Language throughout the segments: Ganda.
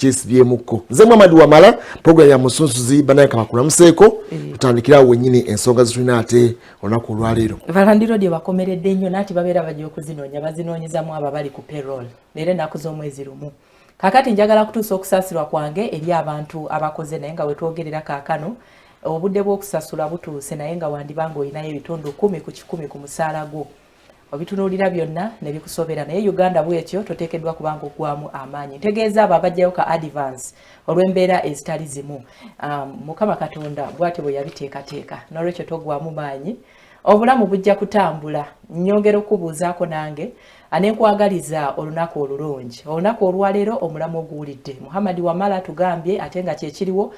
kyesibyemuko. Nze Muhammad Wamala program ya Musunsuzi banaye kabakula museko tutandikira wenyini ensonga zitulina ate olunaku olwaleero. Valandiro dye bakomeredde nnyo nati babeera bajja okuzinoonya bazinoonyezamu abo abali ku payroll leero ennaku z'omwezi lumu. Kakati njagala kutuusa okusaasirwa kwange eri abantu abakoze naye nga wetwogerera kaakano obudde bw'okusasula butuuse naye nga wandibanga olinayo ebitundu 10 ku 10 ku musaala gwo. Obitunuulira byonna ne bikusobera naye Uganda bw'etyo toteekeddwa kubanga oggwamu amaanyi. Ntegeeza abo abajjayo ka advance olw'embeera ezitali zimu. Mukama Katonda bw'atyo bwe yabiteekateeka n'olwekyo toggwamu maanyi. Obulamu bujja kutambula. Nnyongera okubuuzaako nange anenkwagaliza olunaku olulungi. Olunaku olwaleero omulamu oguwulidde. Muhammad Wamala tugambye ate nga kyekiriwo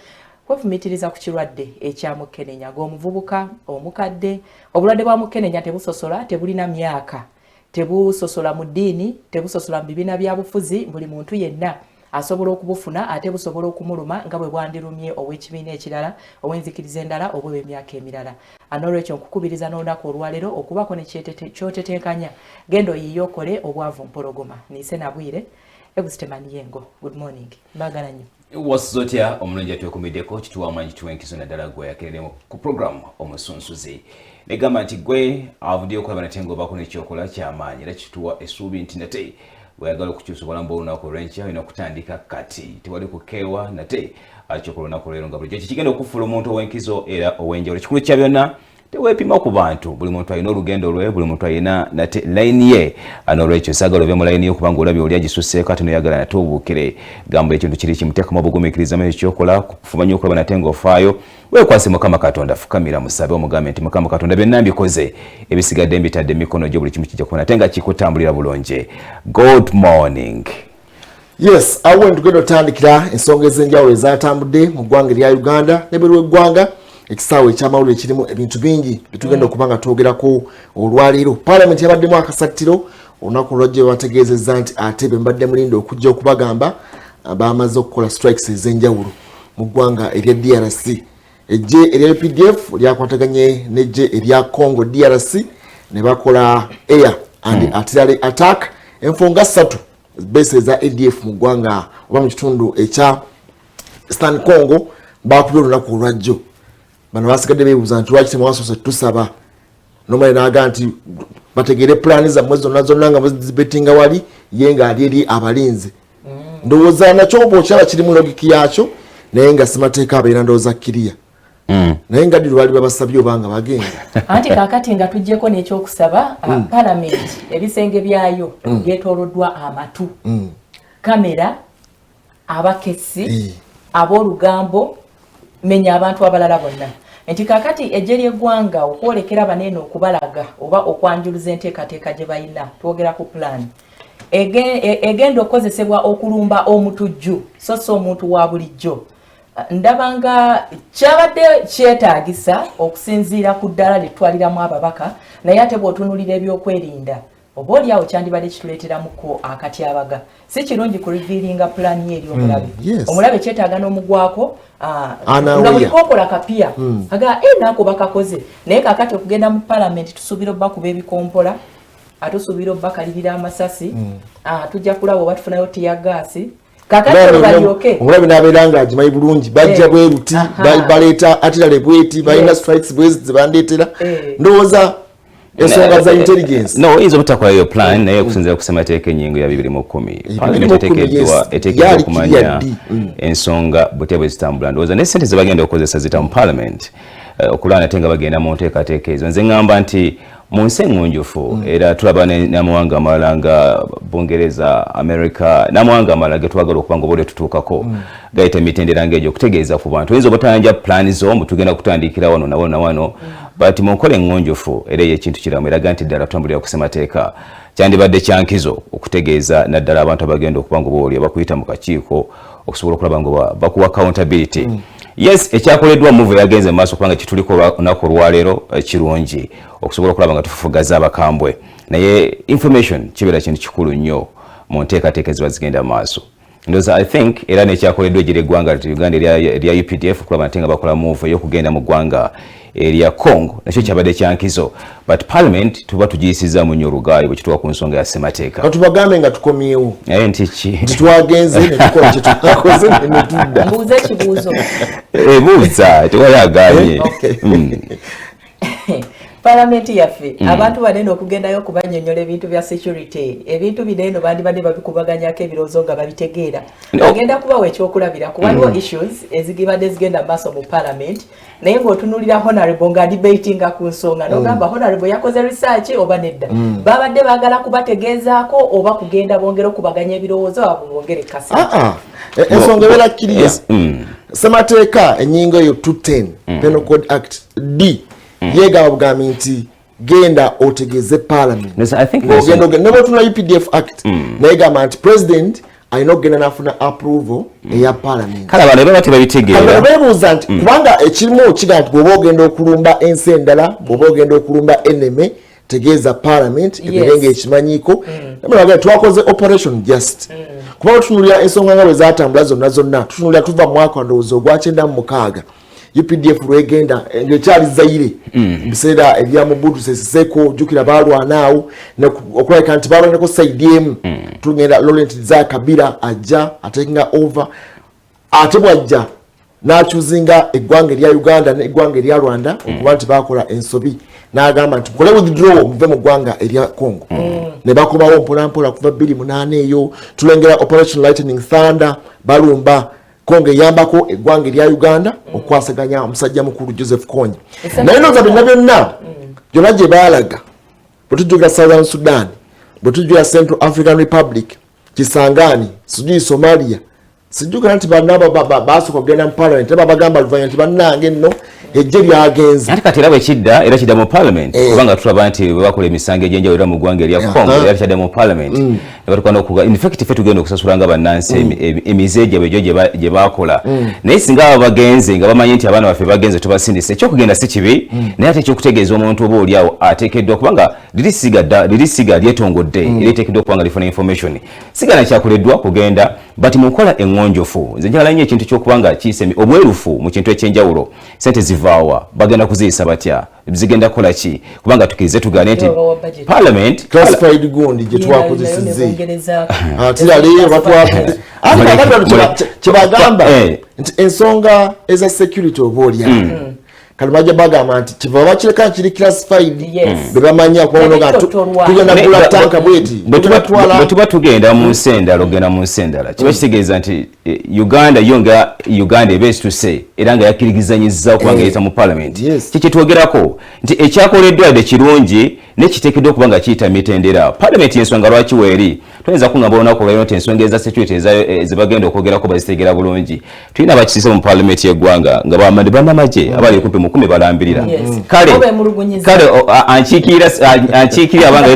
kwefumitiriza ku kirwadde ekya mukenenya gw'omuvubuka omukadde. Obulwadde bwa mukenenya tebusosola, tebulina myaka, tebusosola mu ddiini, tebusosola mu bibiina bya bufuzi. Buli muntu yenna asobola okubufuna ate busobola okumuluma nga bwe bwandirumye ow'ekibiina ekirala, ow'enzikiriza endala, oba ow'emyaka emirala. N'olwekyo nkukubiriza n'olunaku olwaleero okubako ne kyotetenkanya. Genda oyiye okole obwavu mpologoma. Nise Nabwire, Egustemani Yengo. Good morning. Mbagala nnyo. Wasotya omulungi atwekumiddeko kituwa amanyi tuwenkizo naddala gwe yakeeremu ku programu Omusunsuzi. Negamba nti gwe avuddeyo okulaba nate ng'obaako n'ekyokola ky'amaanyi era kituwa essuubi nti nate bw'ayagala okukyusa obulamu bw'olunaku olw'enkya olina okutandika kati tewali kukeewa nate akyokola olunaku olw'eero nga bulijjo kigenda okufuula omuntu ow'enkizo era ow'enjawulo. Ekikulu kya byonna teweepima ku bantu, buli muntu alina olugendo lwe, buli muntu alina nate layini ye. N'olwekyo saagala ove mu layini y'okubanga olabye oli agisusseeko ate noyagala nate obuukire. Gamba ekintu kiri kimuteekamu obugumiikirizamu ekyokola kufuba nnyo okulaba nate ng'ofaayo. Weekwase Mukama Katonda, fukamira musabe omugambe nti Mukama Katonda byonna mbikoze, ebisigadde mbitadde emikono gyo, buli kimu kijja kuba nate nga kikutambulira bulungi. Good morning. Yes, awo tugenda otandikira ensonga ez'enjawulo ezatambudde mu ggwanga erya Uganda n'ebweru w'eggwanga. Ekisaawe ekyamawulire kirimu ebintu bingi bitugenda okubanga twogerako olwaleero. Parliament yabaddemu akasattiro olunaku olwajja bategeezezza nti ate be mbadde mulinde okujja okubagamba bamaze okukola strikes ez'enjawulo mu ggwanga erya DRC. Ejje erya UPDF lyakwataganye n'ejje erya Congo DRC ne bakola air and artillery attack enfonga 3 base za ADF mu ggwanga oba mu kitundu ekya Eastern Congo bakubye olunaku olwajjo. Bano basigadde beebuuza nti lwaki temwasoose tusaba. Nomale n'aga nti bategere pulaani zammwe zonna nga muzibetinga wali ye nga ali eri abalinzi. Ndowooza nakyo bw'okiraba kiri mu logiki yakyo naye nga simateeka abeera ndowooza kkiriya. Naye nga ddi lwali babasabye obanga bagenda. Anti kaakati nga tuggyeko n'ekyokusaba Parliament ebisenge byayo byetooloddwa amatu, kamera, abakessi, ab'olugambo, menya abantu abalala bonna. Nti kakati ejje ly'eggwanga okwolekera baneeno okubalaga oba okwanjuluza enteekateeka gye balina, twogera ku plan egenda okukozesebwa okulumba omutujju so omuntu wa bulijjo. Ndabanga kyabadde kyetaagisa okusinziira ku ddala lyetwaliramu ababaka naye ate bw'otunulira ebyokwerinda oba oliawo kyandibadde kituleeteramuko akatyabaga. Si kirungi ku revealinga plan ye eri omulabe. Omulabe kyetaaga n'omugwako nga mulikokola kapia aga nako bakakoze naye kakati okugenda mu Parliament tusuubira obbakuba ebikompola atusuubira obbakalirira amasasi tujja kulaba oba tufunayo tiyagaasi. Kakati balyoke omulabe n'abeera nga agimanyi bulungi bajja bweruti baleeta atirale bweti balina strikes bwezi zebandeetera ndowooza ensonga za intelligence. No, oyinza obutakola yo plan naye okusinziira ku ssemateeka ennyingo ya 2010 Parliament eteekeddwa okumanya ensonga butya bwe zitambula. Ndowooza ne ssente ze bagenda okukozesa zita mu Parliament okulwana ate nga bagenda mu nteekateeka ezo. Nze ŋŋamba nti mu nsi eŋŋunjufu era tulaba n'amawanga amalala nga Bungereza, America n'amawanga amalala ge twagala okuba nga obaolwe tutuukako gayita emitendera ng'egyo okutegeeza ku bantu. Oyinza obutananja plan zo tugenda kutandikira wano na wano but mu nkola eŋŋunjufu era ekintu kiramu eraga nti ddala tutambulira ku ssemateeka. Kyandibadde kyankizo okutegeeza naddala abantu abagenda okuba nga obaolwe bakuyita mu kakiiko okusobola okulaba nga bakuwa accountability. Yes, ekyakoleddwa move yagenze mu maaso kubanga kituliko olunaku olwaleero kirungi okusobola okulaba nga tufufugaza abakambwe naye information kibeera kintu kikulu nnyo mu nteekateeka eziba zigenda mu maaso. Ndowooza I think era n'ekyakoleddwa egyeri eggwanga Uganda erya UPDF okulaba nate nga bakola move ey'okugenda mu ggwanga area Congo nakyo kyabadde kyankizo but parliament tuba tugiyisiza mu nyorugayo bwe kituwa ku nsonga ya semateeka katubagambe nga tukomyewo nti ki twagenze ne tukola kye twakoze ne tudda mbuuze ekibuuzo buuza tewayaganye Palamenti yaffe abantu banene okugendayo okubanyonyola ebintu bya security ebintu binene bandibadde babikubaganyako ebirowoozo nga babitegeera agenda kubawa ekyokulabira kubaliwo issues ezigibadde zigenda maaso mu parliament naye ng'otunuulira honorable nga debatinga ku nsonga n'ogamba honorable yakoze research oba nedda babadde baagala kubategeezaako oba kugenda bongera okubaganya ebirowoozo abo bongere kasa ensonga ebeera kiriya semateeka ennyingo eyo 210 Penal Code Act D yegaba bugambi nti genda otegeze parliament ne bwetuna UPDF Act nayegamba nti president alina okugenda nafuna approval eya parliament kale abantu baba tebabitegeera beebuuza nti kubanga ekirimu kiga nti bw'oba ogenda okulumba ensi endala bw'oba ogenda okulumba eneme tegeeza parliament ebirenga ekimanyiiko naye twakoze operation just kubanga tutunulira ensonga nga bwe zatambula zonna tutunulira tuva mu mwaka ndowooza ogwa 96 UPDF lwegenda ngekyali Zaire biseera ebya Mobutu Sese Seko jukira balwanaawo okulabika nti balwanako side emu tugenda Laurent Kabila ajja atakinga over ate bwajja n'akyuzinga eggwanga erya Uganda n'eggwanga erya Rwanda okuba nti bakola ensobi n'agamba nti mukole withdraw muve mu ggwanga erya Congo ne bakomawo mpolampola kuva 2008 eyo tulengera Operation Lightning Thunder balumba Congo yambako eggwanga erya Uganda okwasaganya omusajja mukulu Joseph Kony naye noza byonna byonna gye baalaga bwe tujjukira Southern Sudan bwe tujjukira Central African Republic Kisangani sijui Somalia sijjukira nti bannaba basooka kugenda mu parliament babagamba luvanya nti bannange nno ejje lyagenze ate kati era bwe kidda era kidda mu parliament kubanga tulaba nti bwe bakola emisango egy'enjawulo era mu ggwanga erya Congo era kidda mu parliament ne batukana okuga in fact ffe tugenda okusasula nga bannansi emize gyabwe egyo gye baakola naye singa aba bagenze nga bamanyi nti abaana baffe bagenze tubasindisa ekyokugenda si kibi naye ate ekyokutegeeza omuntu oba oliawo ateekeddwa kubanga lirisiga lyetongodde era eteekeddwa okuba nga lifuna information sigana kyakoleddwa kugenda but mu nkola eŋŋonjofu nze njagala nnyo ekintu ky'okubanga kiyise obwerufu mu kintu ekyenjawulo sente zivaawa bagenda kuziyisa batya zigenda kukola ki kubanga tukirize tugaane nti parliament classified gundi gye twakozesezze atirale batwafudde ate kyebagamba nti ensonga eza security oba olyawo kati bajja bagamba nti kiva bakireka kiri classified bebamanya kubaonoga tugenda kugula tanka bweti bwe tuba tugenda mu nsi endala ogenda mu nsi endala kiba kitegeeza nti Uganda yo nga Uganda ebeesi tuse era nga yakirigizanyizza okubanga yita mu parliament kyekitwogerako nti ekyakoleddwa de kirungi nekiteekeddwa okuba nga kiyita mitendera parliament yensonga lwaki weeri tuyinza kungamba olunaku olwaliro nti ensonga eza security zebagenda okwogerako baziteegera bulungi tulina abakisiise mu parliament y'eggwanga nga bannamagye abali kumpi mu 10 balambirira kale ankiikirira abanga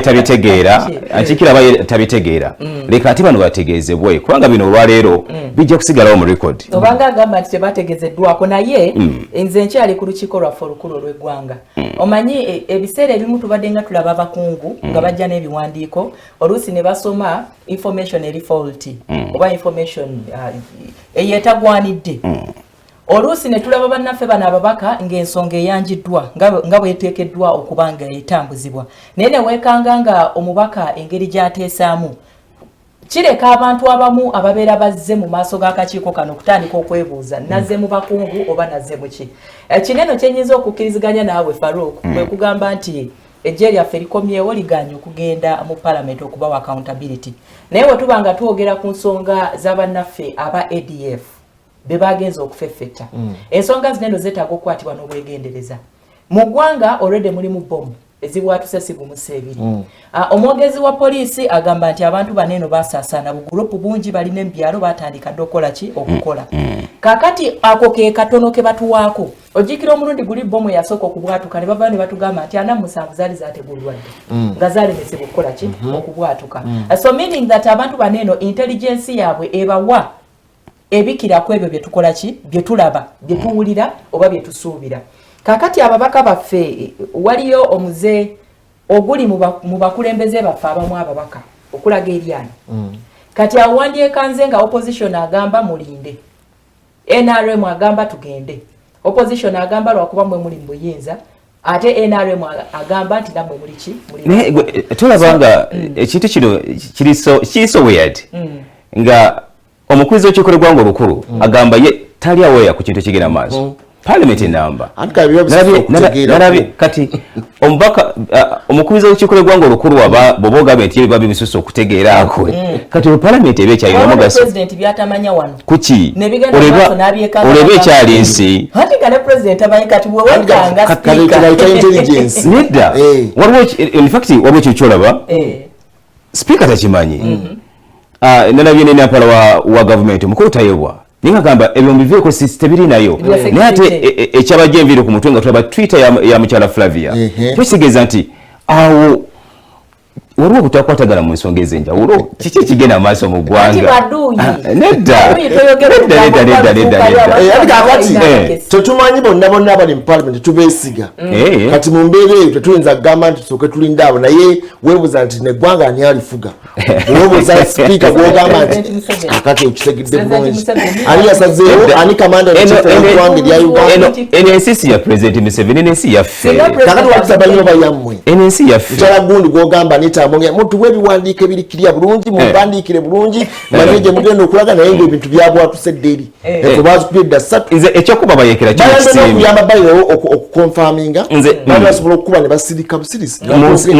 ankiikira aba tabitegeera leka ate bano bategeezebwe kubanga bino olwaleero bijja kusigalawo mu record obanga agamba nti tebategeezeddwako naye nze nkyali ku lukiiko lwaffe olukulu olw'eggwanga omanyi ebiseera ebimu tubadde nga tulaba abakungu nga bajja n'ebiwandiiko oluusi ne basoma information eri faulty oba information eyetagwanidde oluusi ne tulaba bannaffe bano ababaka ng'ensonga eyanjiddwa nga bweteekeddwa okuba nga etambuzibwa naye ne weekanga nga omubaka engeri gy'ateesaamu kireka abantu abamu ababeera bazze mu maaso g'akakiiko kano okutandika okwebuuza nazze mu bakungu oba nazze mu ki kineno kyenyinza okukkiriziganya naawe Farouk kwe kugamba nti ejje lyaffe likomyewo liganye okugenda mu parliament okubawa accountability naye bwe tuba nga twogera ku nsonga z'abannaffe aba ADF be bagenza okufeffetta ensonga zineno zeetaaga okukwatibwa n'obwegendereza mu ggwanga already mulimu bomu ezibwatuse sigumusa ebiri omwogezi wa poliisi agamba nti abantu baneno basaasaana bugurupu bungi balina ebyalo batandika dde okukola ki okukola kakati ako ke katono ke batuwaako ojjukira omulundi guli bomu yasooka okubwatuka ne bavaayo ne batugamba nti 47 zaali zaategulwa dde nga zaalemesebwa okukola ki okubwatuka so meaning that abantu baneno intelligence yaabwe ebawa ebikira ku ebyo bye tukola ki bye tulaba bye tuwulira oba bye tusuubira kakati ababaka baffe waliyo omuze oguli mu bakulembeze baffe abamu ababaka okulaga eryani kati awandiika nze nga opposition agamba mulinde NRM agamba tugende opposition agamba lwakuba mwe muli mbuyinza ate NRM agamba nti namwe muli ki tulabanga ekintu kino kiriso weird nga omukuzi w'ekikolebwanga olukulu agamba ye tali aweya ku kintu kigenda maaso parliament enamba nalabye kati omubaka omukubiza w'ekikolebwanga olukulu bw'oba ogamba nti biba bibisusa okutegeeraako kati parliament eba ekyalina omugaso kuki oleba ekyali ensi nedda waliwo ekyo kyolaba sipiika takimanyi nalabye nenampala wa gavumenti omukulu tayebwa ninga gamba ebyombi biveeko tebiri nayo naye ate ekyabajja enviiri ku mutwe nga tulaba twitter ya mukyala Flavia kitegeeza nti awo waliwo okutakwatagana mu nsonga ez'enjawulo kiki ekigenda maaso mu ggwanga nedda tetumanyi bonna abali mu parliament tubeesiga kati mu mbeera eyo tetuyinza kugamba nti tusooke tulinde abo naye weebuuza nti neggwanga ani alifuga weebuuza sipiika gwogamba nti akati okitegedde bulungi ani yasazeewo ani kamanda eggwanga erya Uganda eno ensi si ya President Museveni n'ensi yaffe kakati wakusaba nyoba yammwe eno ensi yaffe mukyala gundi gwogamba mutuwe ebiwandiiko ebirikirya bulungi mumpandiikire bulungi manye gye mugenda okulaga naye ngaebintu byabwatusedde eri ekobazikubye edda ssatu ekyokuba bayekera okuyamba bayirawo okukonfaminga bali basobola okukuba ne basirika busirisi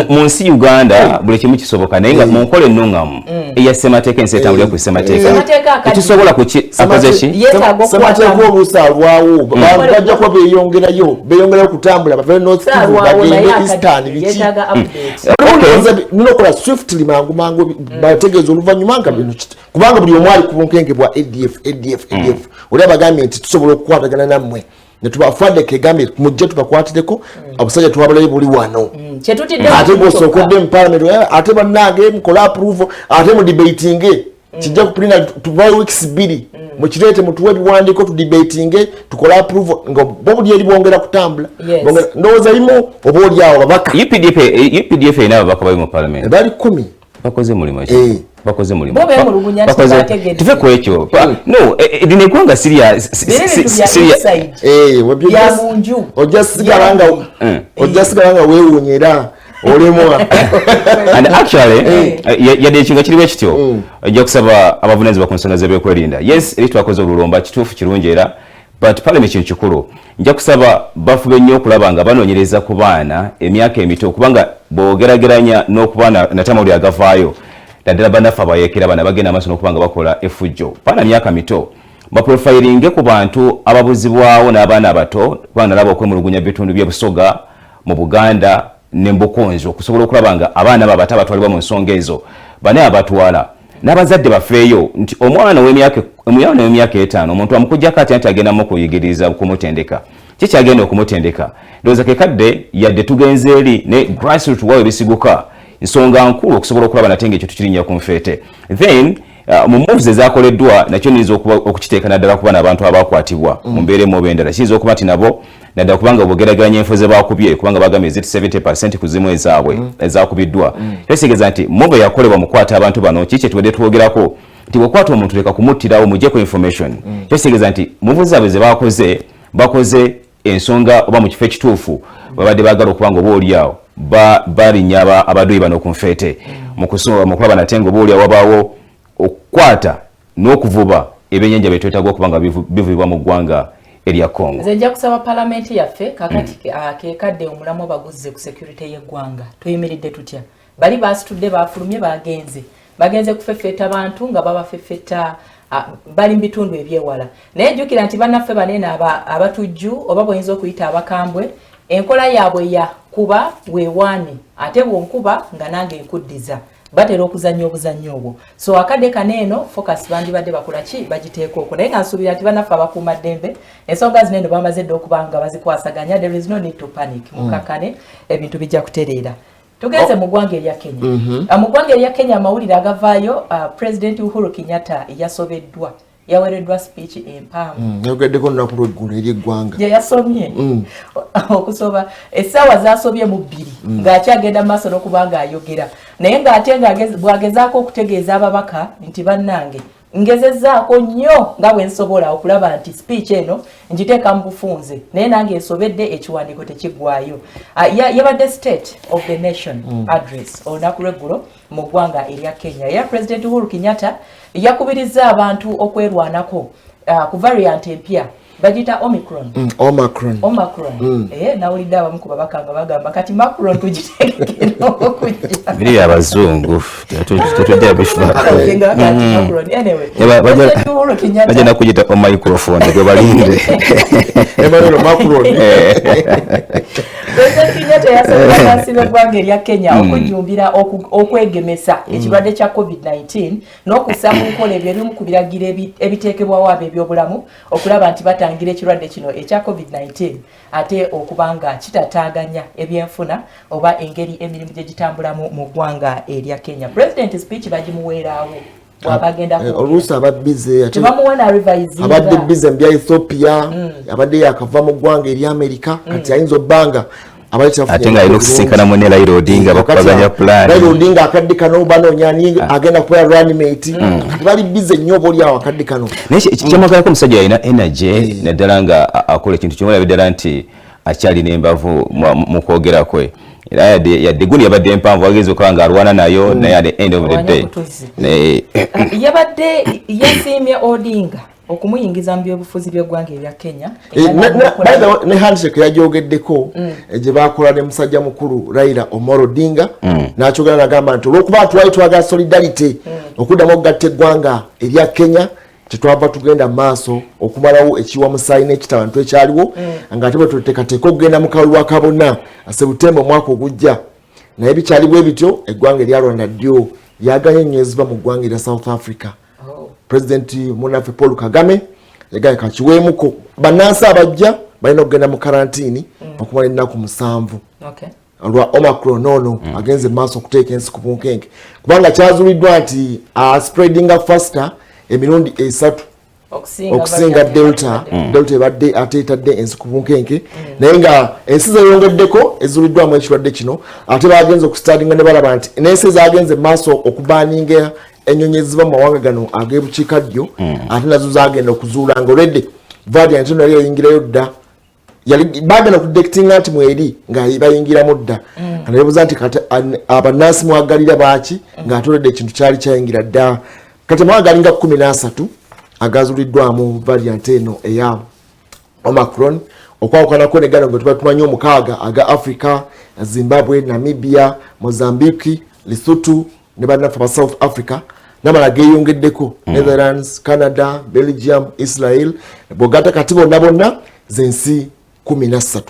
mu nsi Uganda buli kimu kisoboka naye nga mu nkola ennungamu eya ssemateeka ensi etambulira ku ssemateeka tekisobola ssemateeka oluusi alwawo bajja kuba beeyongerayo kutambula bavere north kivu bagende eastern biki nokola swiftly mangu bategeeza oluvannyuma nga bino kubanga buli omu ali ku bunkenge bwa ADF oli abagambye nti tusobola okukwatagana nammwe netubafadde egambye mujje tubakwatireko abasajja tuwabalayo buli wano ate bwosookodde mu parliament ate bannange mukola approval ate mu debatinge kijja kupulina tuvayo weeks 2 mukireete mutuwe ebiwandiiko tudebatinge tukole approval nga bo buli eri bwongera kutambula ndowooza limu oba oli awo babaka UPDF erina ababaka bali mu parliament bali 10 bakoze mulimu bakoze mulimu tuve ku ekyo no lino eggwanga ojja sigala nga weewuunyera olimwa and actually yadde ekinga kiriwo ekityo ojja kusaba abavunaanyizibwa ku nsonga z'ebyokwerinda yes eri twakoze olulomba kituufu kirungi era but parliament kintu kikulu nja kusaba bafube nnyo okulaba nga banoonyereza ku baana emyaka emito kubanga bwogerageranya n'okuba natamawulire agavaayo naddala bannaffe abayekera bana bagenda amaaso n'okuba nga bakola effujjo baana myaka mito baprofiringe ku bantu ababuzibwawo n'abaana abato kubanga nalaba okwemulugunya bitundu by'ebusoga mu Buganda nembukonzo okusobola okulaba nga abaana babato abatwalibwa mu nsonga ezo bane abatwala n'abazadde bafeeyo nti omwana w'emyaka 5 omuntu amukujjako ati agenda mu kuyigiriza kumutendeka kikyagenda okumutendeka ndowooza kekadde yadde tugenze eri ne grassroot wawe bisiguka nsonga nkulu okusobola okulaba nate ng'ekyo tukirinnya ku nfeete then mu moves ezakoleddwa nakyo niyinza okukiteeka naddala kuba n'abantu abakwatibwa mu mbeera emu oba endala kiyinza okuba nti nabo naddala kubanga bwogerageranya enfo ze bakubye kubanga bagambye ziti 70% ku zimu ezaabwe ezakubiddwa kitegeeza nti move yakolebwa mu kukwata abantu bano kiki kye tubadde twogerako nti bwekwata omuntu leka kumuttirawo muggyeko information kitegeeza nti move zaabwe ze bakoze ensonga oba mu kifo ekituufu babadde baagala okuba nga oba oliawo balinnya abaduyi bano ku nfeete mu kulaba nate nga oba oliawo wabaawo okukwata n'okuvuba ebyennyanja bye twetaaga okuba nga bivubibwa mu ggwanga erya Congo. Nze nja kusaba palamenti yaffe kakati kekadde omulamu baguzze ku security y'eggwanga tuyimiridde tutya bali basitudde bafulumye bagenze kufeffeta abantu nga babafeffeta bali mu bitundu ebyewala naye jjukira nti bannaffe banene abatujju oba bw'oyinza okuyita abakambwe enkola yaabwe ya kuba weewaani ate bw'onkuba nga nange nkuddiza batera okuzannya obuzannyo obwo so akadde kaneeno focus bandibadde bakola ki bagiteeka okwo naye nga nsuubira nti bannaffe abakuuma ddembe ensonga zinene bamaze dde okuba nga bazikwasaganya there is no need to panic mukakkane ebintu bijja kutereera tugenze mu ggwanga erya Kenya mu ggwanga erya Kenya amawulire agavaayo President Uhuru Kenyatta yasobeddwa yawereddwa speech empaamu yageddeko nnaku lw'eggulu ery'eggwanga gye yasomye okusoba essaawa zaasobye mu 2 ng'akyagenda mu maaso n'okuba ng'ayogera naye ng'ate bw'agezaako okutegeeza ababaka nti bannange ngezezzaako nnyo nga bwe nsobola okulaba nti speech eno ngiteeka mu bufunze naye nange ensobedde ekiwandiiko tekiggwayo. Yabadde State of the Nation address olunaku lw'eggulo mu ggwanga erya Kenya. Era President Uhuru Kenyatta yakubirizza abantu okwerwanako ku variant empya bagita Omicron. Nawulidde abamu ku babaka nga bagamba kati Macron tugiteekera okujja. Biri abazungu tetujja bifa. Bagenda kugita omicrophone gwe balinde. Emmanuel Macron. President Kenyatta yasabye abansi b'eggwanga erya Kenya okujjumbira okwegemesa ekirwadde kya COVID-19 n'okussa mu nkola ebimu ku biragiro ebiteekebwawo ab'ebyobulamu okulaba nti batangira ekirwadde kino ekya COVID-19 ate okubanga kitataaganya ebyenfuna oba engeri emirimu gye gitambulamu mu ggwanga erya Kenya. President speech bagimuweeraawo. Oluusi abadde bize mbya Ethiopia abadde yakava mu ggwanga eri America kati ayinza obbanga ate nga alina okusinkana mu ne Raila Odinga bakubaganya plan. Raila Odinga akadde kano banonyani agenda kuba reanimate bali bize nnyo oli awo akadde kano. Kyamagala ko omusajja alina energy naddala nga akola ekintu kimwe ddala nti akyali n'embavu mu kwogera kwe. Era yadde guni yabadde empanvu wagezi okuba nga alwana nayo naye at the end of the day yabadde yasiimye Odinga okumuyingiza mu byobufuzi by'eggwanga erya Kenya. Ne handshake yagyogeddeko gye bakola ne musajja mukulu Raila Omolo Odinga n'akyogera n'agamba nti olw'okuba twali twagala solidarity okuddamu okugatta eggwanga erya Kenya tetwava tugenda maaso okumalawo ekiwa musayi n'ekitabantu ekyaliwo nga ate bwe tuteekateeka okugenda mu kalulu akabona September omwaka ogujja naye bikyaliwo ebityo eggwanga erya Rwanda ddyo lyaganye nnyo eziva mu ggwanga erya South Africa. President munaffe Paul Kagame yagaye kakiweemuko bannansi abajja balina okugenda mu karantini okumala ennaku 7 olwa Omicron ono agenze maaso okuteeka ensi ku bunkenke kubanga kyazuuliddwa nti spreadinga faster emirundi 3 okusinga Delta ebadde ate etadde ensi ku bunkenke naye nga ensi zeyongeddeko ezuuliddwamu ekirwadde kino ate bagenze okustartinga ne balaba nti n'ensi zagenze maaso okubaninga ennyonyi eziva mu mawanga gano ag'ebukiikaddyo ate nazo zagenda okuzuula nga olwedde variant eno yali eyingirayo dda bagenda okudectinga nti mweri nga bayingiramu dda nga nebuuza nti kati abannansi mwagalira baaki ng'ate olwedde ekintu kyali kyayingira dda kati mwagalinga 13 agazuuliddwamu variant eno eya Omicron okwawukanako ne gano nga tuba tumanyi 6 aga Africa, Zimbabwe, Namibia, Mozambique, Lesotho ne bannaffe aba South Africa n'amala geeyongeddeko Netherlands, Canada, Belgium, Israel bw'ogatta kati bonna z'ensi 13.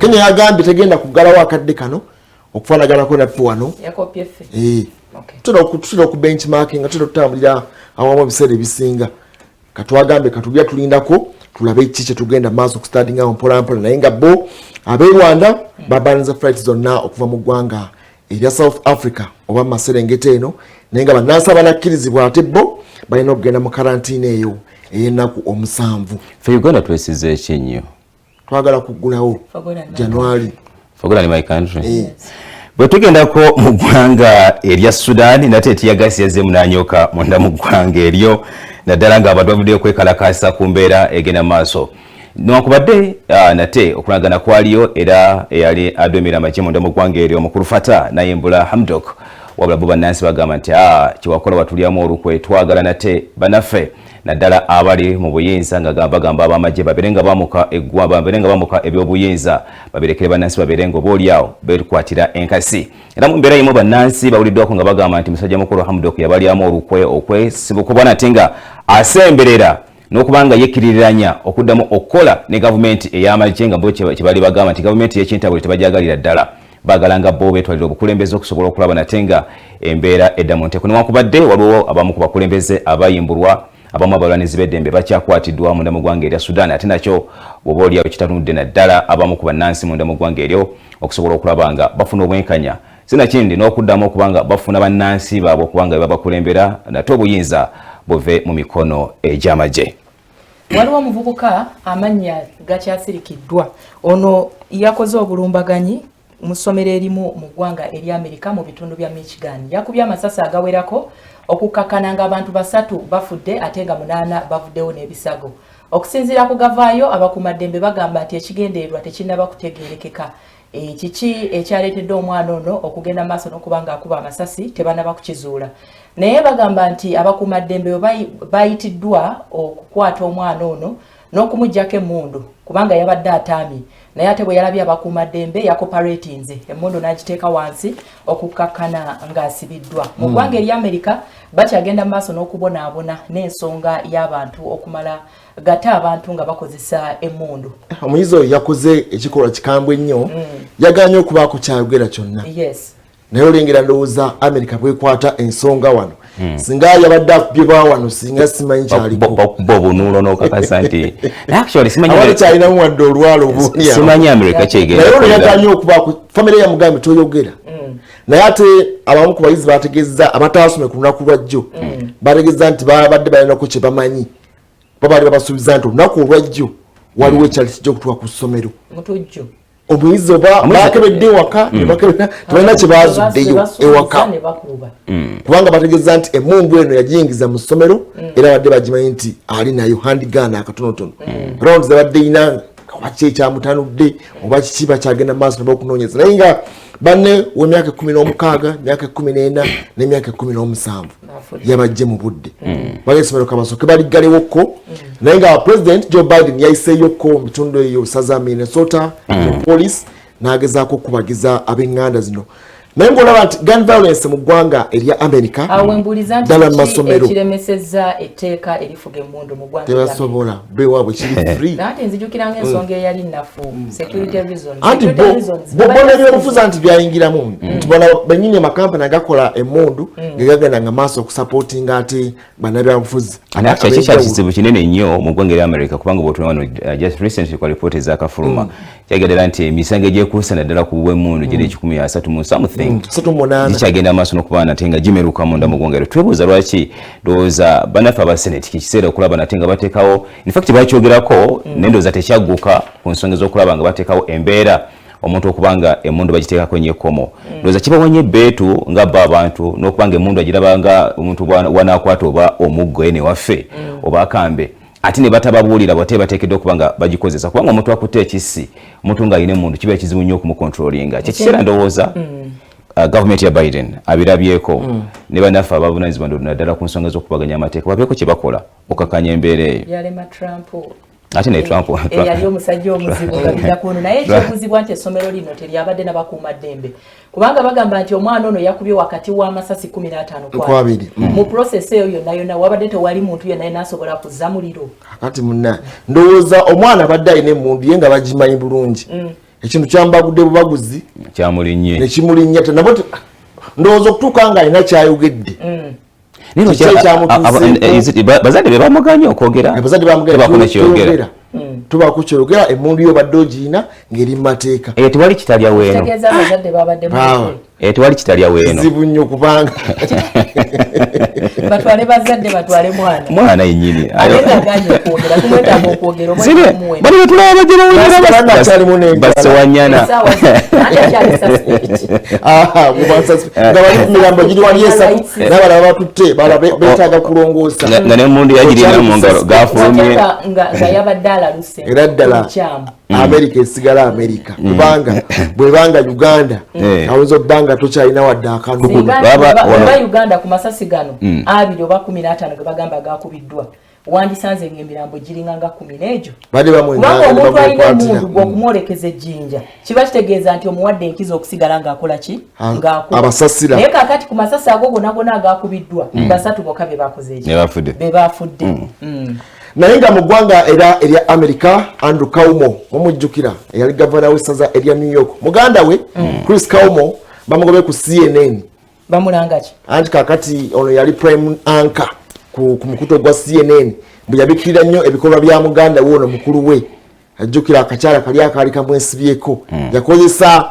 Kenya yagambye tegenda kuggalawo akadde kano okufaanaganako naffe wano tutera ku benchmarking nga tutera okutambulira awamu ebiseera ebisinga katwagambe katubya tulindako tulabe ki kye tugenda maaso okustardinga mpolampola naye nga bo ab'e Rwanda babanza flight zonna okuva mu ggwanga erya South Africa oba Maserengeta eno naye nga bannansi abanakkirizibwa ate bo balina okugenda mu karantini eyo ey'ennaku 7. Fe Uganda twesize eki nnyo twagala kuggulawo January. Fogola ni my country. Bwe tugendako mu ggwanga erya Sudan nate tiyagasi yazze munanyoka munda mu ggwanga eryo naddala nga abantu bavuddeo kwekalakasa ku mbeera egenda maaso newankubadde nate okulagana kwaliyo era eyali adomera amagye munda mu ggwanga eryo omukulu Fata nayimbula Hamdok wabula bo bannansi bagamba nti kiwakola watulyamu olukwe twagala nate banaffe naddala abali mu buyinza nga bagamba abamagye baberenga bamuka ebyobuyinza baberekere bannansi baberenga obaoliawo betukwatira enkasi era mu mbeera yimu bannansi bawuliddwako nga bagamba nti musajja mukulu Hamdok yabalyamu olukwe okwesibukubwa nate nga asemberera n'okubanga yekkiririranya okuddamu okukola ne gavumenti ey'amagye nga bo kyebali bagamba nti gavumenti y'ekintabule tebajagalira ddala bagalanga bo betwalira obukulembeze okusobola okulaba nate nga embeera edda mu nteeko newankubadde waliwo abamu ku bakulembeze abayimbulwa abamu abalwanizi b'eddembe bakyakwatiddwa munda mu ggwanga erya Sudan ate nakyo bw'oba oliawo kitanudde naddala abamu ku bannansi munda mu ggwanga eryo okusobola okulaba nga bafuna obwenkanya sinakindi n'okuddamu okubanga bafuna bannansi baabwe okubanga bebabakulembera nate obuyinza buve mu mikono egy'amagye. Waliwo omuvubuka amannya gakyasirikiddwa ono yakoze obulumbaganyi mu ssomero erimu mu ggwanga erya Amerika mu bitundu bya Michigan yakubye amasasi agawerako okukkakkana nga abantu 3 bafudde ate nga 8 bavuddewo n'ebisago. Okusinziira ku gavaayo abakuumaddembe bagamba nti ekigendeerwa tekinnaba kutegeerekeka. Kiki ekyaleetedde omwana ono okugenda maaso n'okuba ng'akuba amasasi tebannaba kukizuula. Naye bagamba nti abakuumaddembe bayitiddwa okukwata omwana ono n'okumuggyako emmundu kubanga yabadde ataamye. Naye ate bwe yalabye abakuumaddembe yakoparatinze emmundu n'agiteeka wansi okukkakkana ng'asibiddwa. Mu ggwanga erya Amerika bakyagenda maaso n'okubonaabona n'ensonga y'abantu okumala gata abantu nga bakozesa emmundu. Omuyizi oyo yakoze ekikolwa kikambwe ennyo yaganye okubaako kyayogera kyonna. Yes. Naye olengera ndowooza Amerika bwekwata ensonga wano singa yabadde akubye ba wano singa simanyi kyaliko bobunuulo n'okakasa nti actually kyalinamu wadde olwalo obuunya simanyi Amerika kyegenda naye olwo yaganye okubaako famire yamugambe toyogera. Naye ate abamu ku bayizi bategeeza abataasome ku lunaku lwajjo bategeeza nti babadde balinako kye bamanyi babaali babasuubiza nti olunaku olwajjo waliwo ekyali kijja okutuuka ku ssomero. Mutujjo omuyizi oba bakebedde ewaka tebalina kye baazuddeyo ewaka kubanga bategeeza nti emmundu eno yagiyingiza mu ssomero era badde bagimanyi nti ali nayo handigaana akatonotono rounds abadde ina oba ki ekyamutanudde oba kiki bakyagenda maaso naba okunoonyeza naye nga banne w'emyaka 16 myaka 14 n'emyaka 17 yabajje mu budde balesomero kabasoke baliggaleewokko naye nga president Joe Biden yayiseeyokko mu bitundu eyo saza Minnesota police n'agezaako okubagiza ab'eŋŋanda zino naye ng'olaba nti gun violence mu ggwanga erya Amerika ddala mu masomero ekiremesezza etteeka erifuga emmundu mu ggwanga tebasobola bewaabwe kiri free ate nzijukiranga ensonga eyali nnafu security reasons anti bona ebyobufuzi anti byayingiramu nti bona bennyini amakampani agakola emmundu gegagenda nga maaso okusapootinga ate bannabyabufuzi ekyo kyali kizibu kinene nnyo mu ggwanga erya Amerika kubanga bw'otunano just recently kwa lipooti ez'akafuluma kyagadala nti emisango egyekuusa naddala ku bw'emmundu gyeri 137 zikyagenda maaso n'okuba nate nga gimeruka munda mu ggwanga eryo twebuuza lwaki ndowooza bannaffe aba senate kikiseera okulaba nate nga bateekawo infact bakyogerako naye ndowooza tekyagguka ku nsonga ez'okulaba nga bateekawo embeera omuntu okubanga emmundu bagiteekako nnyo ekkomo ndowooza kibawanya ebbeetu nga bba abantu n'okubanga emmundu agiraba nga omuntu wanaakwata oba omuggo ene waffe oba akambe ate ne batababuulira bwate bateekeddwa okuba nga bagikozesa kubanga omuntu akutte ekissi omuntu ng'alina emmundu kiba kizibu nnyo okumukontrolinga kyekiseera ndowooza government ya Biden abirabyeko ne bannaffe abavunaanyizibwa naddala ku nsonga z'okubaganya amateeka babyeko kye bakola okakanya embeera eyo yalema Trump ate ne Trump yali omusajja omuzibu nga bijakono naye ekyebuzibwa nti essomero lino teryabadde n'abakuumaddembe kubanga bagamba nti omwana ono yakubye wakati w'amasasi 15 kwa 2 mu process eyo yonna wabadde tewali muntu yenna n'asobola kuzza muliro kati munna ndowooza omwana badde alina emmundu ye nga bagimanyi bulungi ekintu kyambagudde bubaguzi kyamulinnye nekimulinnya nabo ndowooza okutuuka nga alina kyayogedde bazadde be bamuganya okwogera bakunekyogera tuba kukyogera emmundu yo badde ogirina ng'eri mu mateeka tewali kitalya weeno tewali kitalya weeno zibu nnyo kubanga batwale bazadde batwale mwana yennyini bali batulaba bagerabassewanyana nga bali ku mirambo giri wali esatu n'abalala batutte betaaga kulongoosa nga n'emmundu yagirina mu ngalo gafulumye nga yabadde alaluse era ddala Amerika esigala Amerika kubanga bwebanga Uganda awinza obbanga tokyalina wadde akantu Uganda ku masasi gano 2 oba 15 ge bagamba gakubiddwa wandisanze ng'emirambo giringa nga 10 n'egyo kubanga omuntu alina emmundu gw'okumwolekeza ejjinja kiba kitegeeza nti omuwadde enkizo okusigala ng'akola ki abasasira naye kaakati ku masasi ago gonna agakubiddwa 3 bokka be bakoze ekyo be bafudde naye nga mu ggwanga era erya Amerika Andrew Cuomo omujjukira eyali gavana w'essaza erya New York muganda we Chris Cuomo bamugobe ku CNN bamulanga ki anti kakati ono yali prime anchor ku mukuto gwa CNN bwe yabikirira nnyo ebikolwa bya muganda we ono mukulu we ajjukira akakyala kali akaali kamwesibyeko yakozesa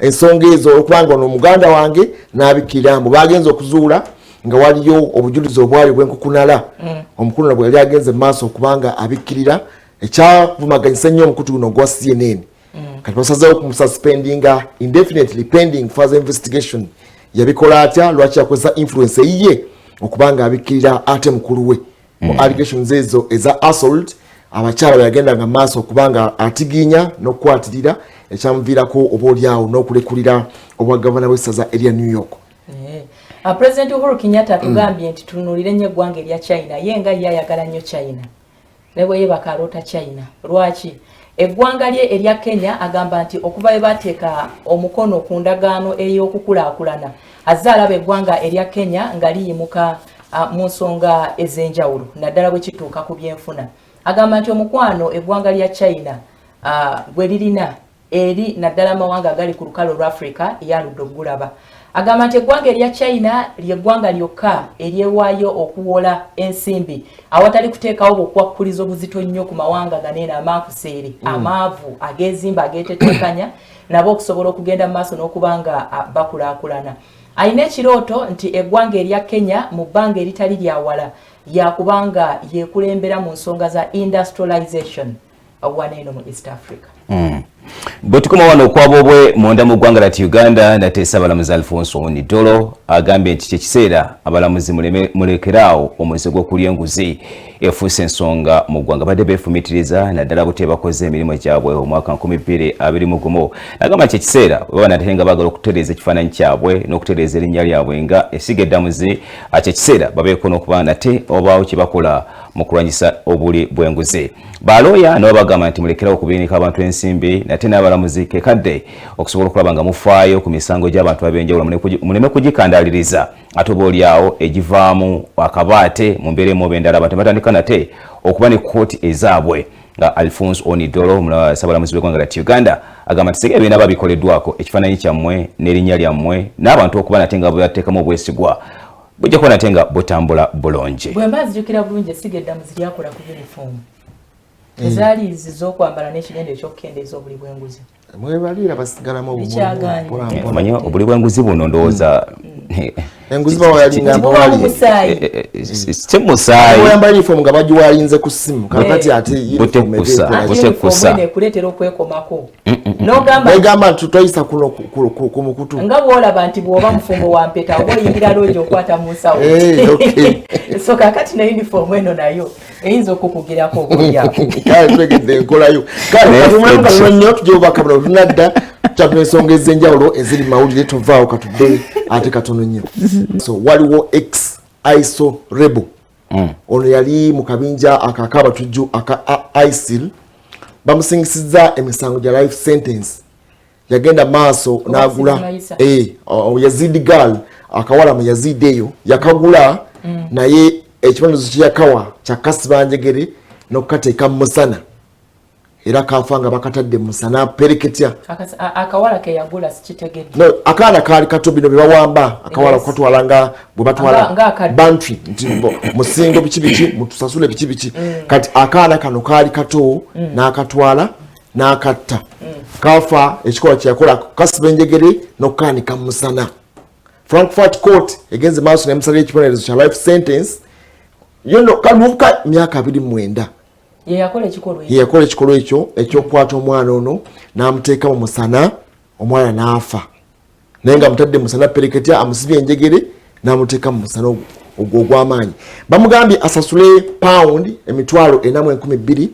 ensonga ezo okubanga ono muganda wange n'abikirira mbu bagenza okuzuula nga waliyo obujulizi obwali bw'enkukunala omukulu nabwe yali agenze maaso okubanga abikkirira ekyavumaganyisa nnyo omukutu guno gwa CNN kati basazeewo kumususpendinga indefinitely pending further investigation yabikola atya lwaki yakozesa influence eyiye okubanga abikirira ate mukulu we mu allegations ezo eza assault abakyala bayagendanga maaso okubanga atiginya n'okukwatirira ekyamuviirako obaolyawo n'okulekulira obwa gavana w'essaza erya New York. President Uhuru Kenyatta tugambye nti tunuulire nnyo eggwanga erya China ye nga ye ayagala nnyo China ne bwe yebaka aloota China. Lwaki? Eggwanga lye erya Kenya agamba nti okuva we bateeka omukono ku ndagaano ey'okukulaakulana azze alaba eggwanga erya Kenya nga liyimuka mu nsonga ez'enjawulo naddala bwe kituuka ku byenfuna. Agamba nti omukwano eggwanga lya China bwe lirina eri naddala amawanga agali ku lukalu lwa Africa eyaludde okugulaba. Agamba nti eggwanga erya China ly'eggwanga lyokka eryewaayo okuwola ensimbi awatali kuteekawo bukwakkulizo buzito nnyo ku mawanga ganeeno amaakuseere amaavu ageezimba ageetetekanya nabo okusobola okugenda mu maaso n'okubanga bakulaakulana. Alina ekirooto nti eggwanga erya Kenya mu bbanga eritali lyawala yakubanga yekulembera mu nsonga za industrialization waneeno mu East Africa. Bwe tukoma wano okwabobwe munda mu ggwanga lya Uganda nateesa abalamuzi Alfonso Onidolo agambye nti kyekiseera abalamuzi mulekeraawo omuze gw'okulya enguzi efuuse ensonga mu ggwanga badde beefumitiriza naddala bute bakoze emirimu gyabwe omwaka 2021. Agamba nti ekiseera bwe nate nga baagala okutereeza ekifaananyi kyabwe n'okutereeza erinnya lyabwe nga esiga eddamuzi ate ekiseera babeeko n'okuba nate obaawo kye bakola mu kulwanyisa obuli bw'enguzi. Balooya nabo bagamba nti mulekerawo okubiinika abantu ensimbi nate n'abalamuzi kekadde okusobola okulaba nga mufaayo ku misango gy'abantu ab'enjawulo muleme kugikandaaliriza ate obaolyawo egivaamu akabaate mu mbeera emu endala abantu batandika nate okuba ne kkooti ezaabwe nga Alfonso Onidolo ssabalamuzi w'eggwanga lya Uganda agamba nti segera byonna babikoleddwako ekifaananyi kyammwe n'erinnya lyammwe n'abantu okuba nate nga bwebateekamu obwesigwa bujja kuba nate nga butambula bulungi. Bwe mba nzijukira bulungi esiga eddamuzi lyakola ku yunifoomu ezaali ziz'okwambala n'ekigendo eky'okukendeeza obuli bw'enguzi. Mwebalira basigalamu omanyi obuli bw'enguzi buno ndowooza enguzi bawayalinga temusaayi oyamba yunifomu nga bagiwalinze ku ssimu kakati ate butekusa kuleetera okwekomako negamba nti toyisa kuno ku mukutu nga bwolaba nti bw'oba mufumbo wa mpeta oba oyingira loogi okwata mu nsawo so kakati ne yunifomu eno nayo eyinza okukugirako obulyako kale twegedde enkolayo kale katumwemukalino nnyo tujobakabula tunadda tutatu ensonga ez'enjawulo eziri mawulire tovaawo katudde ate katono nnyo. So waliwo ex ISO rebel ono yali mu kabinja akakabatujju aka ISIL bamusingisizza emisango gya life sentence yagenda maaso n'agula Yazid Gal akawala mu Yazid eyo yakagula naye ekibonerezo kyeyakawa kya kasibanjegere n'okukateeka mu musana era kafanga bakatadde musana pereketya akawala ke yagula sikitegedde no akaana kali kato bino bibawamba akawala kwatwalanga bwe batwala bantry ntimbo musingo bikibichi mutusasule bikibichi kati akaana kano kali kato n'akatwala n'akatta kafa ekikola kyakola kasibenjegere n'okukanika musana. Frankfurt Court egenze maaso n'emusala ekibonerezo kya life sentence yono kaluka myaka 29 yakola ekikolwa ekyo ekyokukwata omwana ono n'amuteeka mu musana omwana n'afa naye nga mutadde musana pereketya amusibye enjegere n'amuteeka mu musana ogwo ogw'amaanyi. Bamugambye asasule pound emitwalo 4,200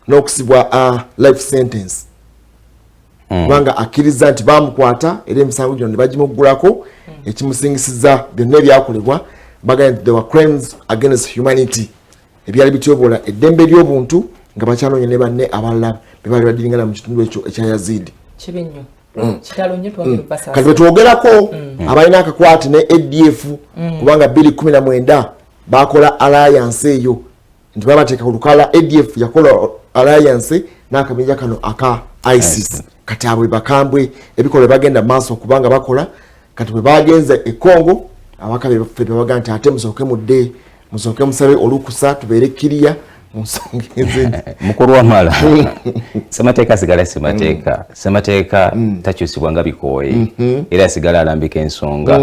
n'okusibwa life sentence kubanga akkiriza nti bamukwata era emisango gino ne bagimuggulako ekimusingisiza byonna ebyakolebwa bagambye there were crimes against humanity ebyali bityobola eddembe ly'obuntu nga bakyanoonya ne banne abalala be baali baddiringana mu kitundu ekyo ekya Yazid. Kibi nnyo kitalo nnyo twongera kati betwogerako abalina akakwate ne ADF kubanga 2019 bakola alliance eyo nti babateeka ku lukala ADF yakola alliance n'akabinja kano aka ISIS kati abwe bakambwe ebikola bagenda maaso kubanga bakola kati bwe bagenze e Congo abakabe baffe babaga nti ate musooke mudde musooke musabe olukusa tubeere kiriya musonga ezindi mukuru wamala semateeka sigala semateeka takyusibwa nga bikooye era sigala alambika ensonga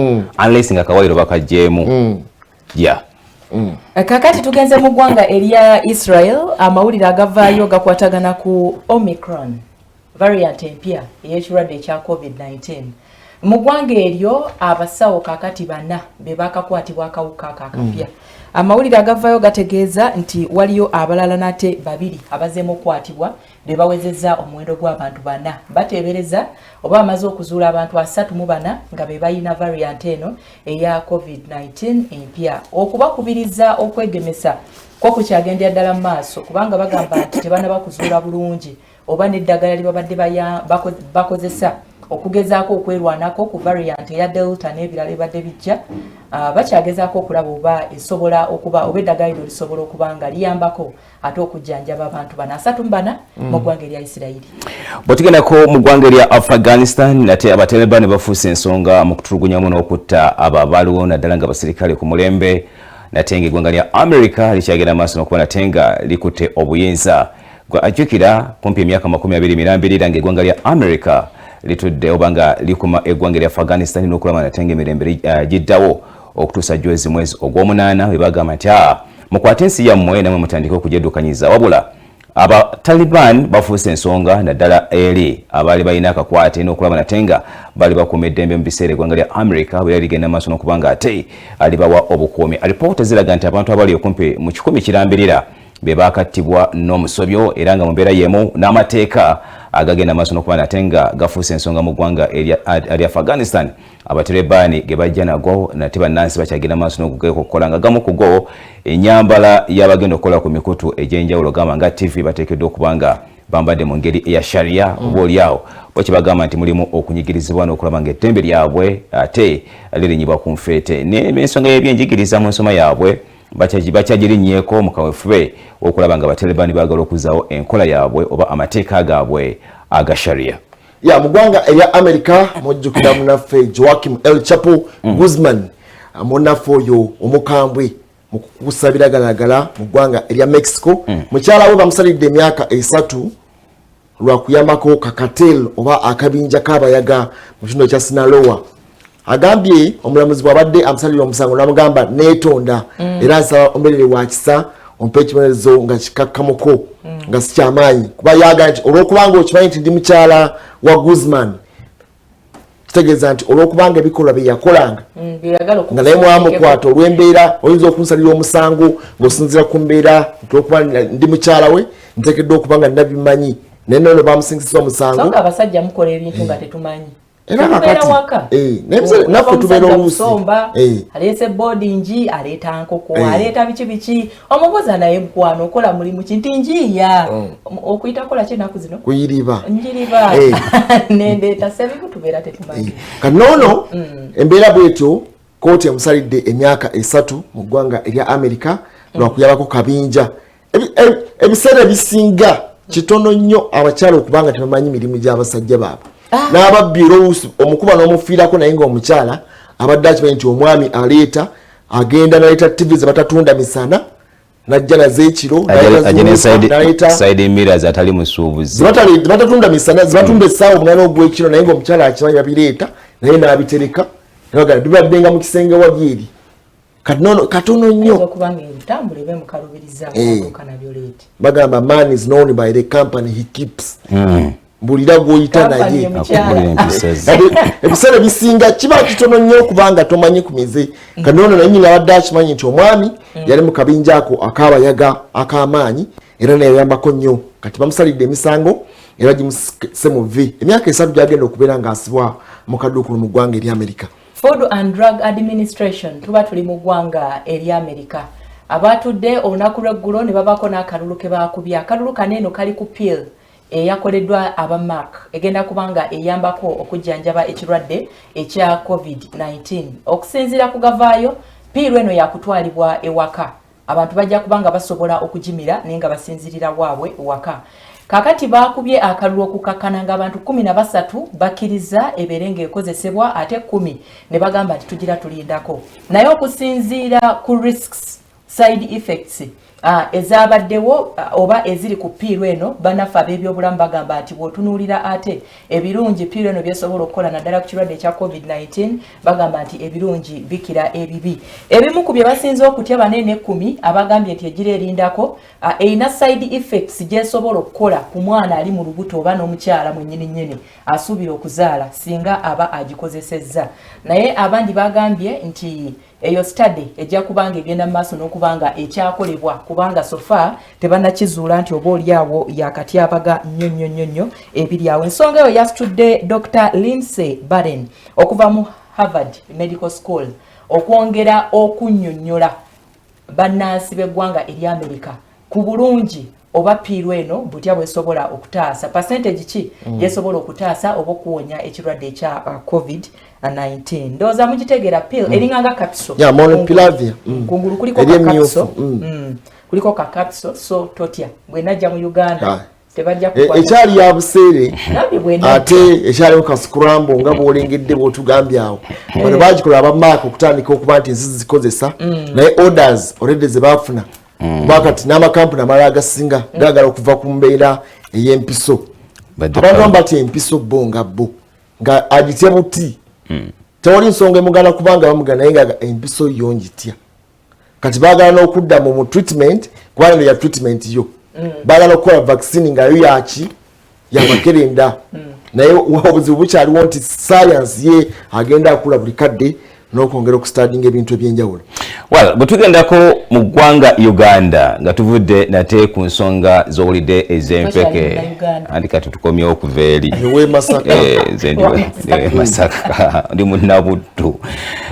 unless nga kawairo bakajjeemu kakati tugenze mu ggwanga erya Israel amawulire agavaayo gakwatagana ku Omicron variant empya ey'ekirwadde ekya COVID-19. mu ggwanga eryo abasawo kakati bana be bakakwatibwa akawuka akapya. Amawulire agavayo gategeeza nti waliyo abalala nate babiri abazeemu okukwatibwa be bawezezza omuwendo gw'abantu bana. Bateebereza oba amaze okuzuula abantu 34 nga be bayina variant eno eya COVID-19 empya. Okubakubiriza okwegemesa kwa kukyagendera ddala mu maaso kubanga bagamba nti tebanaba kuzuula bulungi oba n'eddagala lye babadde bakozesa okugezaako okwerwanako ku variant eya Delta n'ebirala ebadde bijja. Bakyagezaako okulaba oba esobola okuba oba eddagala lino lisobola okuba nga liyambako ate okujjanjaba abantu bana 34 mu ggwanga erya Isirayiri. Bw'otugendako mu ggwanga erya Afghanistan nate abatalibani bafuuse ensonga mu kutulugunyamu n'okutta ababaliwo naddala nga basirikale ku mulembe nate ng'eggwanga lya America likyagenda maaso n'okuba nate nga likutte obuyinza. Ajjukira kumpi emyaka 22 ng'eggwanga lya America litudde obanga likuma eggwanga lya Afghanistan n'okulaba nate ng'emirembe giddawo okutuusa Jwezi mwezi ogw'omunaana we bagamba nti mukwate ensi yammwe namwe mutandike okugyeddukanyiriza wabula Abataliban bafuuse ensonga naddala eri abaali balina akakwate n'okulaba nate nga bali bakuuma eddembe mu biseera eggwanga lya America bwe ligenda maaso n'okuba nga ate alibawa obukuumi. Alipoota ziraga nti abantu abali okumpi mu 10 kirambirira be bakattibwa n'omusobyo era nga mu mbeera y'emu n'amateeka agagenda maaso n'okuba nate nga gafuuse ensonga mu ggwanga erya Afghanistan. Abatalibani ge bajja nago nate bannansi bakyagenda maaso n'okukola nga gamu ku go ennyambala y'abagenda okukola ku mikutu egy'enjawulo gamba nga TV bateekeddwa okuba nga bambadde mu ngeri eya sharia obaolyawo bwekyo bagamba nti mulimu okunyigirizibwa n'okulaba nga eddembe lyabwe ate lirinyibwa ku nfeete n'ensonga y'ebyenjigiriza mu nsoma yaabwe bakyagirinnyeeko mu kaweefube okulaba nga Abatalibani baagala okuzzaawo enkola yaabwe oba amateeka gaabwe aga sharia. Ya mu ggwanga erya America mujjukira munaffe Joaquim El Chapo Guzman munaffe oyo omukambwe mu kusabiragalagala mu ggwanga erya Mexico mukyala we bamusalidde emyaka 3 lwa kuyambako kakatel oba akabinja k'abayaga mu kitundu kya Sinaloa. Agambye omulamuzi bw'abadde amusalira omusango n'amugamba neetonda era nsaba omberere wa kisa ompe ekibonerezo nga kikakkamuko nga si kyamaanyi kuba yaagala nti olw'okubanga okimanyi nti ndi mukyala wa Guzman kitegeeza nti olw'okubanga ebikolwa bye yakolanga nga naye mwamukwata olw'embeera oyinza okunsalira omusango ng'osinziira ku mbeera nti olw'okuba ndi mukyala we nteekeddwa okuba nga nnabimanyi naye nno bamusingisiza omusango. So nga abasajja mukola ebintu nga tetumanyi. Era kakati naffe tubeera oluusi aleese boardingi aleeta nkoko aleeta biki omubuuza naye mukwano okola mulimu ki nti njiya okuyita kola ki ennaku zino kuyiriba njiriba nendeeta sebiku tubeera tetumanyi. Kati noono embeera bwetyo kooti emusalidde emyaka 3 mu ggwanga erya America lwakuyabako kabinja. Ebiseera ebisinga kitono nnyo abakyala okubanga tebamanyi mirimu gy'abasajja baabwe. N'ababbi omukuba n'omufiirako naye ng'omukyala abadde akimanyi nti omwami aleeta agenda naleeta TV ze batatunda misana najja nazo ekiro side mirrors atali musuubuzi batatunda misana zibatunda essaawa omwana ogw'ekiro naye ng'omukyala akimanyi babireeta naye n'abitereka nabagaa bibadde nga mu kisenge wabyeri katono nnyo bagamba man is known by the company he keeps. Mbulira gwoyita naye ebiseera bisinga kiba kitono nnyo okubanga tomanyi ku mize. Kanono naye nyina abadde akimanyi nti omwami yali mu kabinja ako ak'abayaga ak'amaanyi era nayambako nnyo kati bamusalidde emisango era gimuse mu V emyaka 3 gyagenda okubeera ng'asibwa mu kaduukulu mu ggwanga erya America. Food and Drug Administration tuba tuli mu ggwanga erya America abatudde olunaku lw'eggulo ne babako n'akalulu ke baakubya. Akalulu kaneeno kali ku pill eyakoleddwa aba Mark egenda kubanga eyambako okujjanjaba ekirwadde ekya COVID-19. Okusinziira ku gavaayo piiru eno yakutwalibwa ewaka abantu bajja kubanga basobola okujimira naye nga basinzirira waabwe ewaka. Kakati baakubye akalulu okukakkana nga abantu 13 bakkiriza ebeere ng'ekozesebwa ate 10 ne bagamba nti tugira tulindako naye okusinziira ku risks side effects ezabaddewo oba eziri ku piiru eno bannaffe ab'ebyobulamu bagamba nti bw'otunuulira ate ebirungi piiru eno byesobola okukola naddala ku kirwadde ekya COVID-19 bagamba nti ebirungi bikira ebibi. Ebimu ku bye basinze okutya banene 10 abagambye nti egira erindako eyina side effects gy'esobola okukola ku mwana ali mu lubuto oba n'omukyala mwennyini asuubira okuzaala singa aba agikozesezza. Naye abandi bagambye nti eyo study ejja kubanga egenda mu maaso n'okubanga ekyakolebwa kubanga sofa tebannakizuula nti oba oliawo yakatyabaga nnyo ebiri awo. Ensonga eyo yasitudde Dr. Lindsay Barren okuva mu Harvard Medical School okwongera okunnyonnyola bannansi b'eggwanga eri Amerika ku bulungi oba piiru eno butya bwesobola okutaasa percentage ki yesobola okutaasa oba okuwonya ekirwadde ekya COVID-19. Ndowooza mugitegeera pill eringanga capsule ya Molnupiravir kungulu kuliko capsule kuliko ka capsule so totya bwe najja mu Uganda tebajja kukwata ekyali ya buseere ate ekyali ka scramble nga bwolengedde bwotugambye awo bano bagikola abamaaka okutandika okuba nti nzizi zikozesa naye orders already ze bafuna bakati n'amakampuni amalala agasinga gagala okuva ku mbeera ey'empiso abantu bati empiso bo nga bo nga agitya buti tewali nsonga emugana kubanga bamugana naye nga empiso yongitya kati bagala n'okudda mu treatment kubanga ya treatment yo bagala okukola vaccine nga yo yaki yabakerenda naye obuzibu bukyaliwo nti science ye agenda akula buli kadde n'okwongera okustadinga ebintu ebyenjawulo. Well, bwetugendako mu ggwanga Uganda nga tuvudde nate ku nsonga z'owulidde ez'empeke anti kati tukomyewo okuva eri Masaka ndi munnabuddu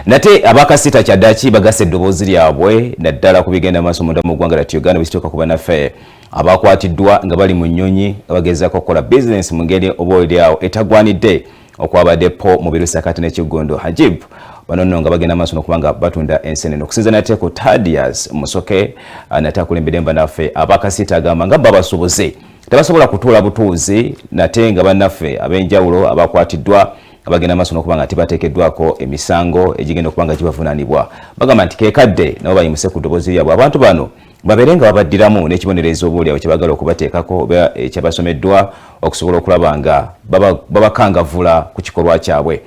nate abakasita kyaddaki bagasa eddoboozi lyabwe naddala ku bigenda maaso munda mu ggwanga lati Uganda bwekituuka kuba naffe abakwatiddwa nga bali mu nnyonyi bagezaako okukola bizinesi mu ngeri oba olyawo etagwanidde okwabaddepo mu birusi akati n'ekiggondo Hajib banono nga bagenda maaso n'okubanga batunda ensenene okusinza nate ku Thaddeus Musoke nate akulembedde bannaffe abakasita agamba nga babasuubuze tebasobola kutuula butuuzi nate nga bannaffe ab'enjawulo abakwatiddwa abagenda maaso n'okubanga tebateekeddwako emisango egigenda okubanga gibavunaanibwa bagamba nti keekadde nabo bayimuse ku ddoboozi lyabwe abantu bano babeere nga babaddiramu n'ekibonerezo obuulyawo kye bagala okubateekako oba ekyabasomeddwa okusobola okulaba nga babakangavula ku kikolwa kyabwe.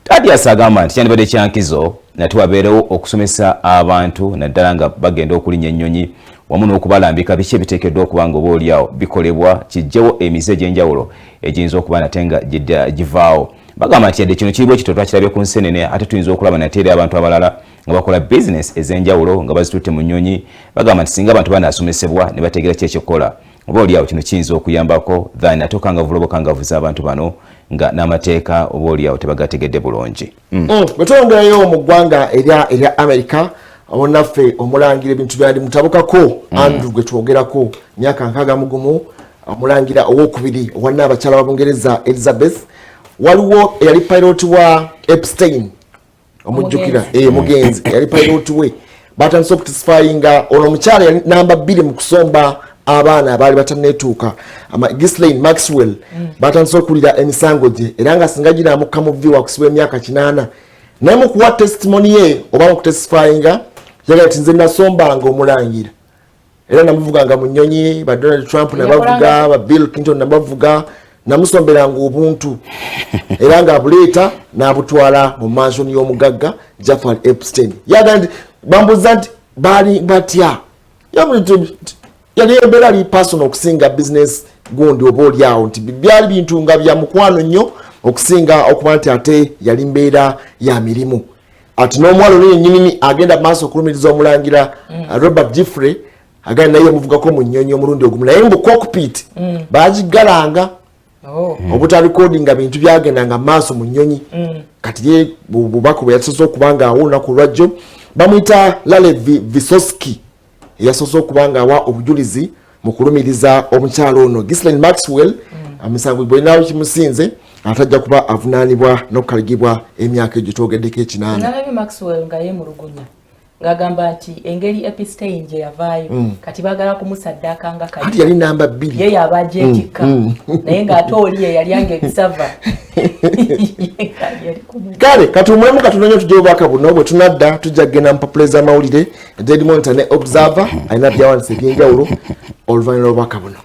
Thaddeus agamba nti kyandibadde kyankizo nate wabeerewo okusomesa abantu naddala nga bagenda okulinnya ennyonyi wamu n'okubalambika biki ebiteekeddwa okuba nga oba olyawo bikolebwa kijjewo emize egy'enjawulo egiyinza okuba nate nga givaawo. Bagamba nti yadde kino kiribwe ekito twakirabye ku nsenene ate tuyinza okulaba nate eri abantu abalala nga bakola bizinesi ez'enjawulo nga bazitutte mu nnyonyi bagamba nti singa abantu banaasomesebwa ne bategeera ki ekikola oba olyawo kino kiyinza okuyambako then ate okangavula oba okangavuza abantu bano nga n'amateeka oba olyawo tebagategedde bulungi. Bwe twongerayo mu ggwanga erya Amerika obonnaffe omulangira ebintu byali mutabukako Andrew gwe twogerako myaka 61 omulangira owokubiri owa Nnaabakyala wa Bungereza Elizabeth waliwo eyali pilot wa Epstein omujjukira mugenzi yali pilot we batandise okutisifyinga ono omukyala yali namba 2 mu kusomba abaana abaali batanneetuuka Ghislaine Maxwell batandise okulira emisango gye era nga singa ginaamuka mu vvi wakusibwa emyaka 8 naye mu kuwa testimony ye oba mu kutisifyinga yagala ti nze nasombanga omulangira era namuvuganga mu nnyonyi ba Donald Trump nabavuga ba Bill Clinton nabavuga namusomberanga obuntu era nga abuleeta n'abutwala mu mansion y'omugagga Jeffrey Epstein yaga nti bambuza nti baali batya yali embeera ali personal okusinga business gundi oba olyawo nti byali bintu nga bya mukwano nnyo okusinga okuba nti ate yali mbeera ya mirimu ati n'omuwala oli yennyini agenda maaso okulumiriza omulangira Robert Jeffrey agenda naye omuvugako mu nnyonyi omulundi ogumu naye mbu cockpit baagigalanga obutaalikodinga bintu byagendanga maaso mu nnyonyi kati ye bubaka bwe yasoose okuba nga awo olunaku lwajjo bamuyita Lale Visoski eyasoose okuba nga awa obujulizi mu kulumiriza omukyalo ono Ghislaine Maxwell amisango bwe nawo kimusinze atajja kuba avunaanibwa n'okukaligibwa emyaka egyo twogeddeko 8. Nalabi Maxwell nga yemulugunya ngagamba nti engeri Epstein gye yavaayo kati baagala kumusaddaaka nga kati yali namba 2 ye yabajeetikka naye ng'ate oli ye yali ange ebisava kale katumulemu katunonye tujja obubaka buno bwe tunadda tujja kugenda mu papula z'amawulire Daily Monitor ne Observer alina byawandiisa eby'enjawulo oluvannyuma lw'obubaka buno.